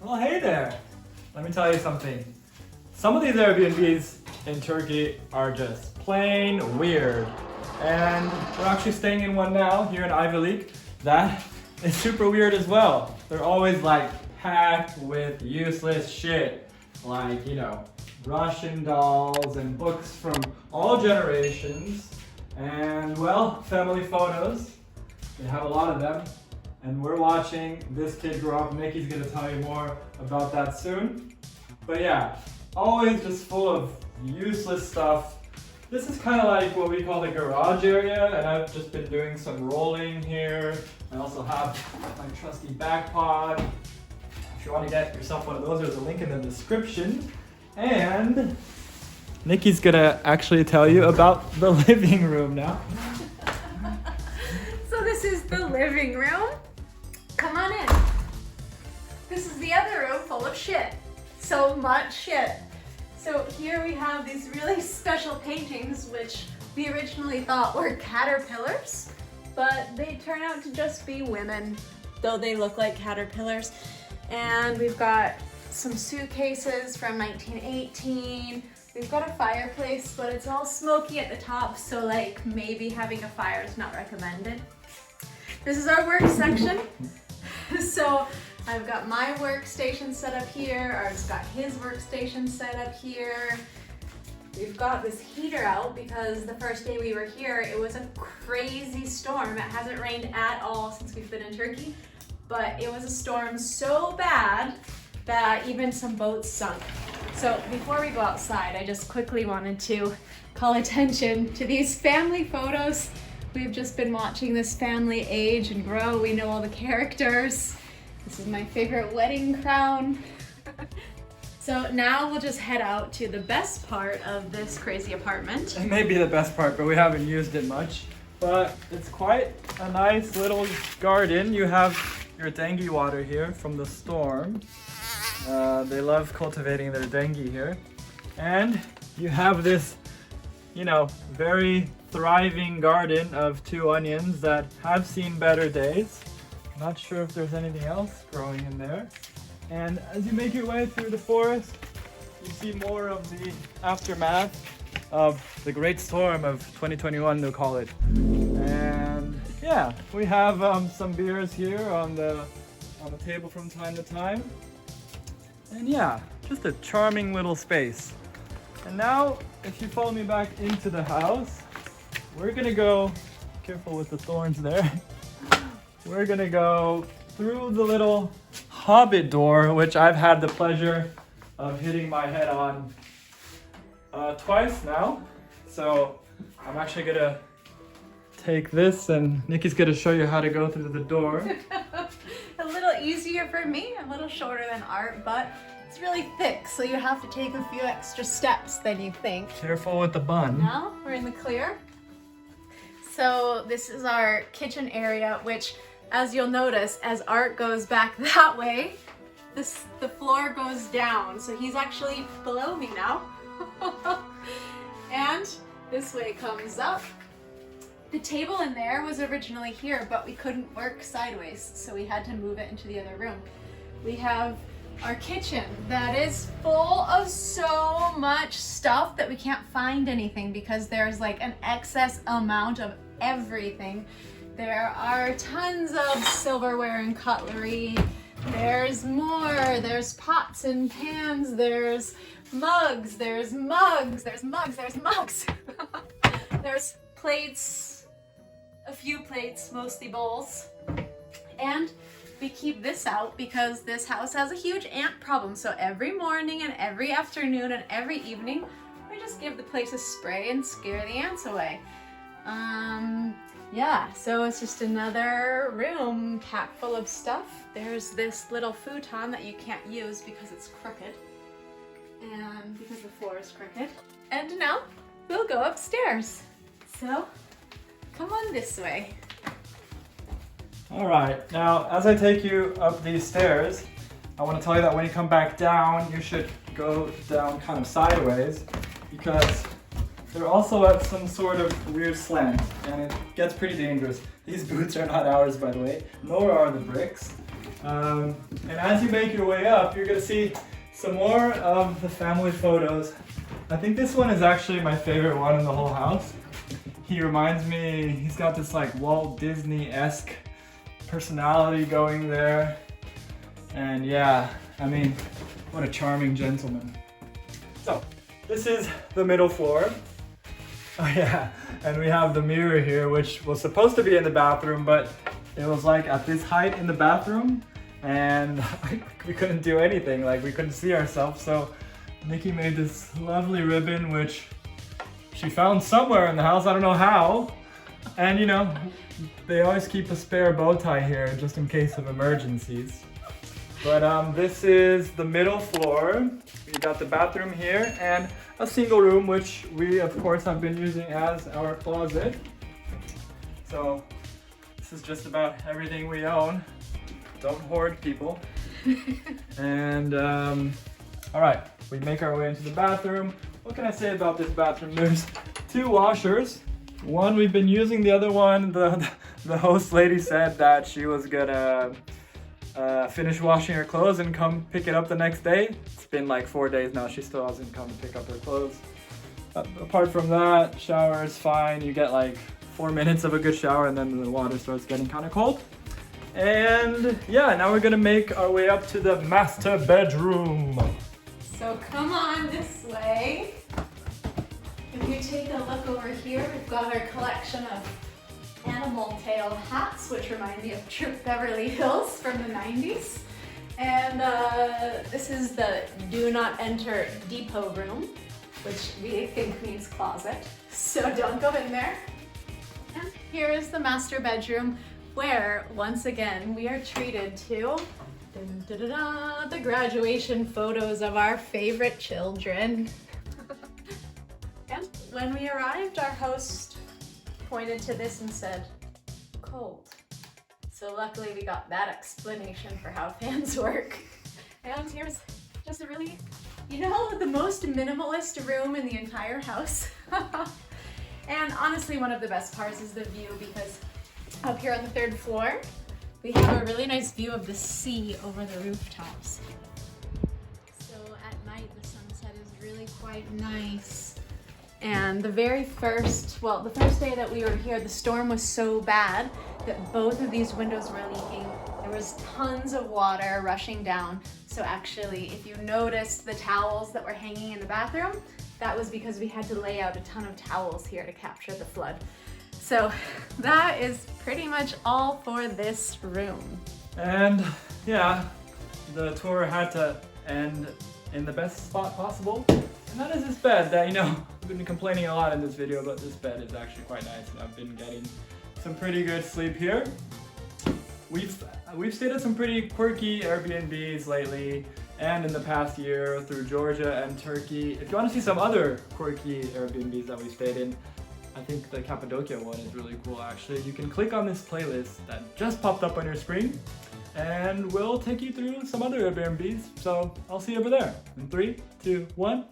Well, hey there. Let me tell you something. Some of these Airbnbs in Turkey are just plain weird. And we're actually staying in one now here in Ayvalik that is super weird as well. They're always like packed with useless shit. Like, you know, Russian dolls and books from all generations. And well, family photos. They have a lot of them. And we're watching this kid grow up. Nicki's gonna tell you more about that soon. But yeah, always just full of useless stuff. This is kind of like what we call the garage area, and I've just been doing some rolling here. I also have my trusty back pod. If you want to get yourself one of those, there's a link in the description. And Nicki's gonna actually tell you about the living room now. So this is the living room. Come on in. This is the other room full of shit. So much shit. So here we have these really special paintings, which we originally thought were caterpillars, but they turn out to just be women, though they look like caterpillars. And we've got some suitcases from 1918. We've got a fireplace, but it's all smoky at the top, so like maybe having a fire is not recommended. This is our work section. So I've got my workstation set up here, Art's got his workstation set up here. We've got this heater out because the first day we were here, it was a crazy storm. It hasn't rained at all since we've been in Turkey, but it was a storm so bad that even some boats sunk. So before we go outside, I just quickly wanted to call attention to these family photos. We've just been watching this family age and grow. We know all the characters. This is my favorite wedding crown. So now we'll just head out to the best part of this crazy apartment. It may be the best part, but we haven't used it much. But it's quite a nice little garden. You have your dengue water here from the storm. They love cultivating their dengue here. And you have this, you know, very thriving garden of 2 onions that have seen better days. Not sure if there's anything else growing in there. And as you make your way through the forest, you see more of the aftermath of the great storm of 2021, they'll call it. And yeah, we have some beers here on the table from time to time. And yeah, just a charming little space. And now, if you follow me back into the house, we're gonna go, careful with the thorns there. We're gonna go through the little hobbit door, which I've had the pleasure of hitting my head on twice now. So I'm actually gonna take this and Nicki's gonna show you how to go through the door. A little easier for me, a little shorter than Art, but it's really thick, so you have to take a few extra steps than you think. Careful with the bun. Now we're in the clear. So this is our kitchen area, which, as you'll notice, as Art goes back that way, the floor goes down. So he's actually below me now. And this way comes up. The table in there was originally here, but we couldn't work sideways, so we had to move it into the other room. We have our kitchen that is full of so much stuff that we can't find anything because there's like an excess amount of everything. There are tons of silverware and cutlery. There's more. There's pots and pans. There's mugs. There's mugs. There's mugs. There's mugs. There's plates. A few plates, mostly bowls. And we keep this out because this house has a huge ant problem. So every morning and every afternoon and every evening, we just give the place a spray and scare the ants away. Yeah, so it's just another room packed full of stuff. There's this little futon that you can't use because it's crooked and because the floor is crooked. And now we'll go upstairs. So come on this way. All right, now as I take you up these stairs, I want to tell you that when you come back down, you should go down kind of sideways because they're also at some sort of weird slant, and it gets pretty dangerous. These boots are not ours, by the way, nor are the bricks. And as you make your way up, you're gonna see some more of the family photos. I think this one is actually my favorite one in the whole house. He reminds me, he's got this like Walt Disney-esque personality going there. And yeah, I mean, what a charming gentleman. So, this is the middle floor. Oh yeah, and we have the mirror here, which was supposed to be in the bathroom, but it was like at this height in the bathroom, and we couldn't do anything, like we couldn't see ourselves. So Nicki made this lovely ribbon, which she found somewhere in the house, I don't know how. And you know, they always keep a spare bow tie here just in case of emergencies. But this is the middle floor. We got the bathroom here and a single room, which we of course have been using as our closet. So this is just about everything we own. Don't hoard, people. And all right, we make our way into the bathroom. What can I say about this bathroom? There's two washers. One we've been using, the other one, the host lady said that she was gonna finish washing her clothes and come pick it up the next day. It's been like 4 days now, she still hasn't come to pick up her clothes. Apart from that, shower is fine. You get like 4 minutes of a good shower and then the water starts getting kind of cold. And yeah, now we're gonna make our way up to the master bedroom. So come on this way. If you take a look over here, we've got our collection of animal tail hats, which remind me of Troop Beverly Hills from the 90s. And this is the do not enter depot room, which we think means closet. So don't go in there. And here is the master bedroom, where once again we are treated to the graduation photos of our favorite children. And when we arrived, our host pointed to this and said, cold. So luckily we got that explanation for how fans work. And here's just a really, you know, the most minimalist room in the entire house. And honestly, one of the best parts is the view, because up here on the 3rd floor, we have a really nice view of the sea over the rooftops. So at night, the sunset is really quite nice. And the first day that we were here, the storm was so bad that both of these windows were leaking. There was tons of water rushing down. So actually, if you noticed the towels that were hanging in the bathroom, that was because we had to lay out a ton of towels here to capture the flood. So that is pretty much all for this room. And yeah, the tour had to end in the best spot possible. And that is this bed that, you know, I've been complaining a lot in this video, but this bed is actually quite nice and I've been getting some pretty good sleep here. We've stayed at some pretty quirky Airbnbs lately and in the past year through Georgia and Turkey. If you want to see some other quirky Airbnbs that we stayed in, I think the Cappadocia one is really cool actually. You can click on this playlist that just popped up on your screen and we'll take you through some other Airbnbs. So I'll see you over there. In 3, 2, 1.